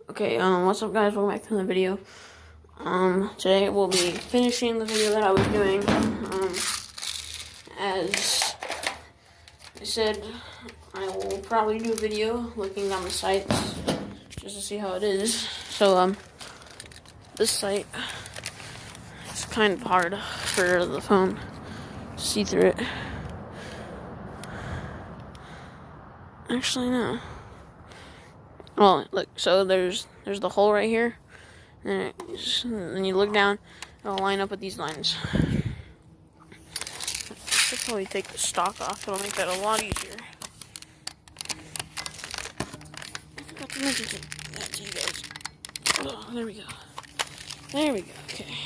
Okay, what's up guys, welcome back to the video. Today we'll be finishing the video that I was doing. As I said, I will probably do a video looking on the sites just to see how it is. So, this site is kind of hard for the phone to see through it. Actually, no. Well, look, so there's the hole right here, and then you look down, it'll line up with these lines. I should probably take the stock off, it'll make that a lot easier. I forgot to mention that to you guys. Oh, there we go. There we go, okay.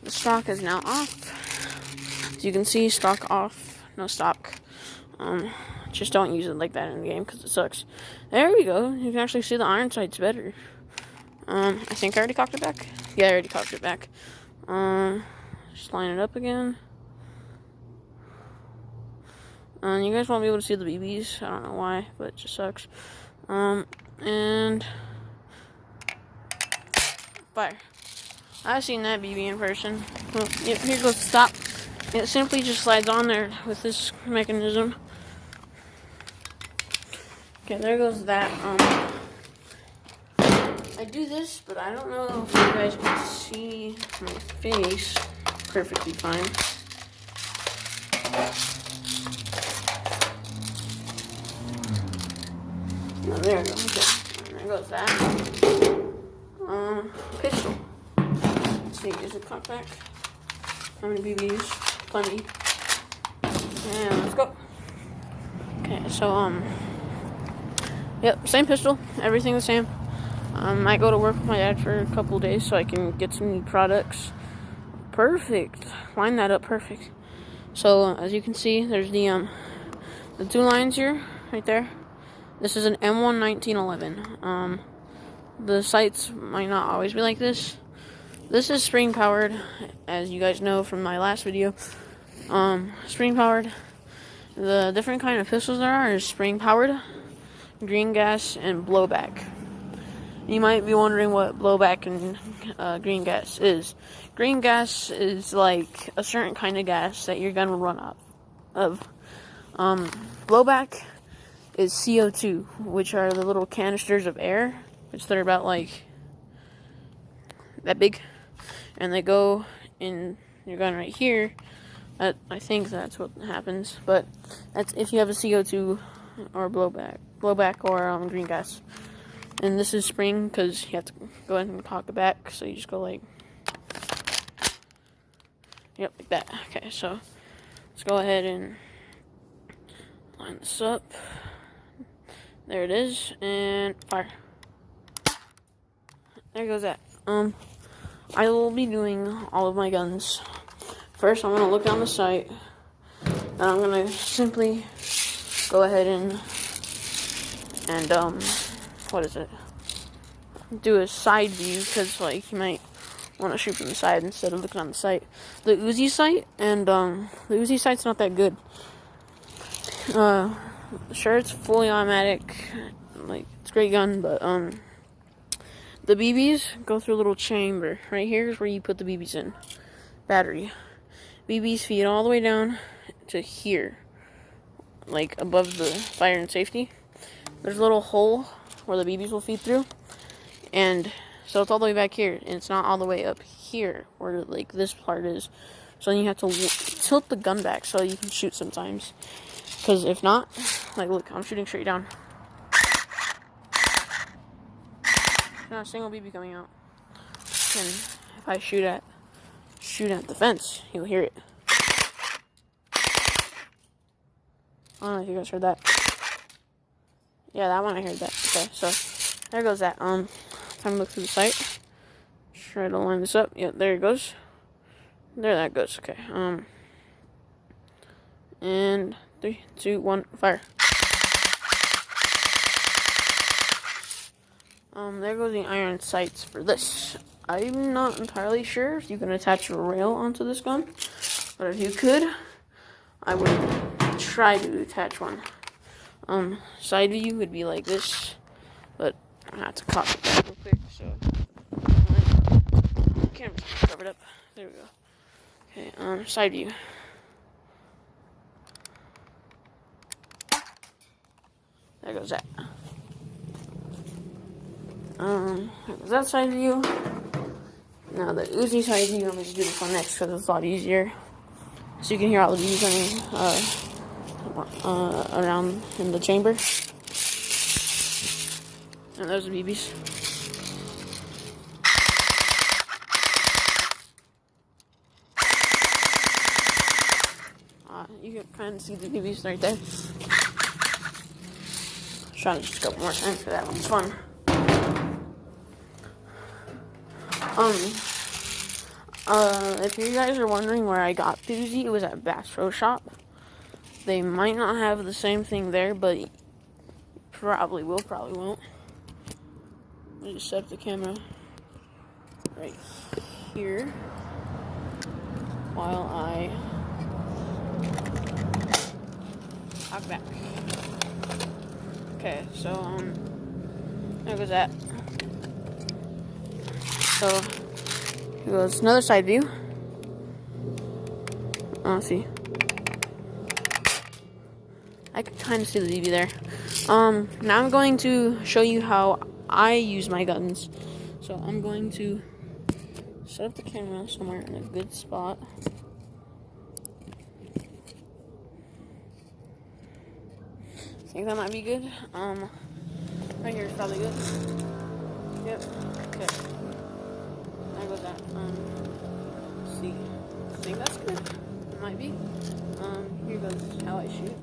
The stock is now off. As you can see, stock off, no stock. Just don't use it like that in the game because it sucks. There we go. You can actually see the iron sights better. I think I already cocked it back. Yeah, I already cocked it back. Just line it up again. You guys won't be able to see the BBs. I don't know why, but it just sucks. And fire. I've seen that BB in person. Well, here goes the stop. It simply just slides on there with this mechanism. Okay, there goes that. I do this, but I don't know if you guys can see my face perfectly fine. Oh, there we go. Okay, there goes that. Pistol. Let's see, is it cocked back? How many BBs? Plenty. And let's go. Okay, so, yep, same pistol, everything the same. Might go to work with my dad for a couple days so I can get some new products. Perfect. Line that up perfect. So, as you can see, there's the two lines here, right there. This is an M1 1911. The sights might not always be like this. This is spring powered, as you guys know from my last video. Spring powered. The different kind of pistols there are is spring powered, green gas, and blowback. You might be wondering what blowback and green gas is. Green gas is like a certain kind of gas that your gun will run out of. Blowback is CO2, which are the little canisters of air, which they're about like that big, and they go in your gun right here. I think that's what happens, but that's if you have a CO2 or blowback or green gas. And this is spring because you have to go ahead and cock it back, so you just go like, yep, like that. Okay, so let's go ahead and line this up. There it is, and fire. There goes that. I will be doing all of my guns. First, I'm gonna look down the sight, and I'm gonna simply go ahead and what is it? Do a side view, because like you might want to shoot from the side instead of looking on the sight. The Uzi sight, and the Uzi sight's not that good. Sure, it's fully automatic, like it's a great gun, but the BBs go through a little chamber. Right here is where you put the BBs in. Battery. BBs feed all the way down to here, like above the fire and safety. There's a little hole where the BBs will feed through, and so it's all the way back here, and it's not all the way up here where like this part is. So then you have to tilt the gun back so you can shoot sometimes, because if not, like look, I'm shooting straight down. There's not a single BB coming out. And if I shoot at the fence, you'll hear it. I don't know if you guys heard that. Yeah, that one I heard that. Okay, so there goes that. Time to look through the sight. Try to line this up. Yep, there it goes. There that goes. Okay. And 3, 2, 1, fire. There goes the iron sights for this. I'm not entirely sure if you can attach a rail onto this gun, but if you could, I would try to attach one. Side view would be like this, but I have to copy that real quick. So, the camera's covered up. There we go. Okay, side view. There goes that. There goes that side view. Now the Uzi side view, I'm going to do this one next because it's a lot easier. So you can hear all the bees running around in the chamber. And those are BBs. You can kind of see the BBs right there. Try to just go more times for that one's fun. If you guys are wondering where I got the Uzi, it was at Bass Pro Shop. They might not have the same thing there, but probably will, probably won't. Let me just set up the camera right here while I talk back. Okay, so there goes that. So here goes another side view. Oh, see, I can kind of see the DB there. Now I'm going to show you how I use my guns. So I'm going to set up the camera somewhere in a good spot. I think that might be good. Right here is probably good. Yep. Okay. There goes that. Let's see. I think that's good. It might be. Here goes how I shoot.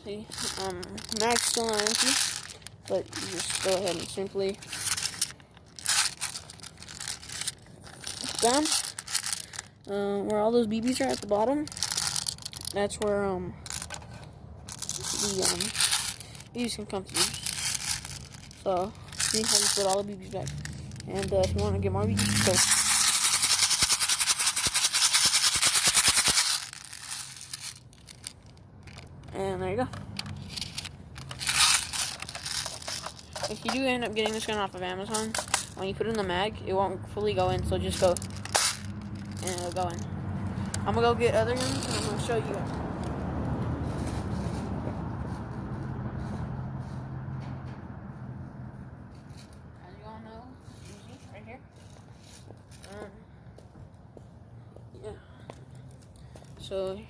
See, mag's still not empty, but you just go ahead and simply down. Where all those BBs are at the bottom, that's where the BBs can come through. So see, I just put all the BBs back, and if you want to get more BBs, go. And there you go. If you do end up getting this gun off of Amazon, when you put it in the mag, it won't fully go in, so just go, and it'll go in. I'm gonna go get other guns, and I'm gonna show you. As you all know, Uzi right here. Yeah. So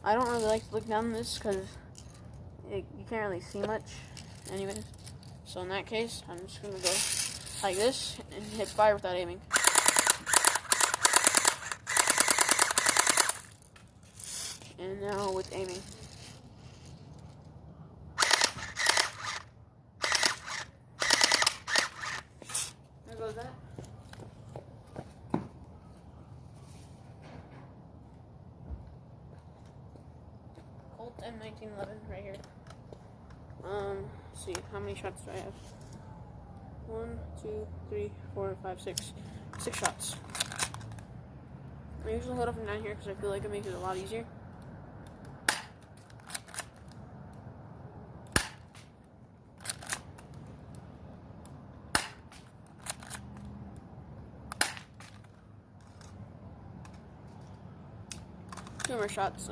I don't really like to look down this because you can't really see much anyways. So in that case, I'm just going to go like this and hit fire without aiming. And now with aiming. There goes that. And 1911 right here. Let's see, how many shots do I have? 1, 2, 3, 4, 5, 6. 6 shots. I usually hold up and down here because I feel like it makes it a lot easier. Two more shots.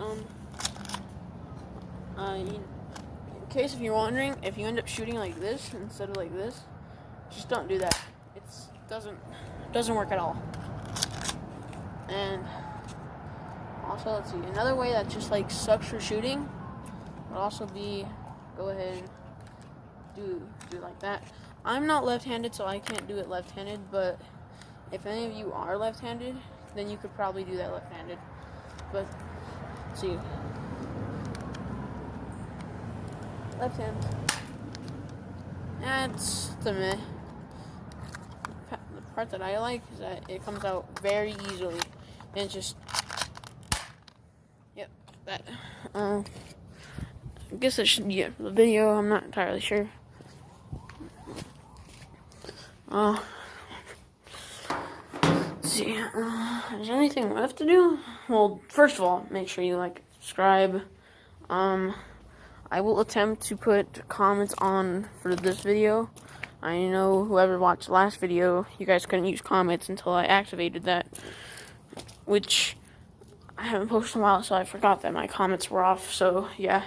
In case if you're wondering, if you end up shooting like this instead of like this, just don't do that. It doesn't work at all. And also, let's see, another way that just like sucks for shooting would also be go ahead and do like that. I'm not left-handed, so I can't do it left-handed, but if any of you are left-handed, then you could probably do that left-handed. But let's see. Left hand. That's the meh. The part that I like is that it comes out very easily. And just, yep, that. I guess that should be it for the video. I'm not entirely sure. see. Is there anything left to do? Well, first of all, make sure you like, subscribe. I will attempt to put comments on for this video. I know whoever watched the last video, you guys couldn't use comments until I activated that, which I haven't posted in a while, so I forgot that my comments were off. So yeah,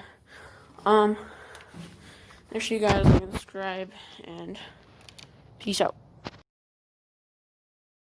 make sure you guys like and subscribe, and peace out.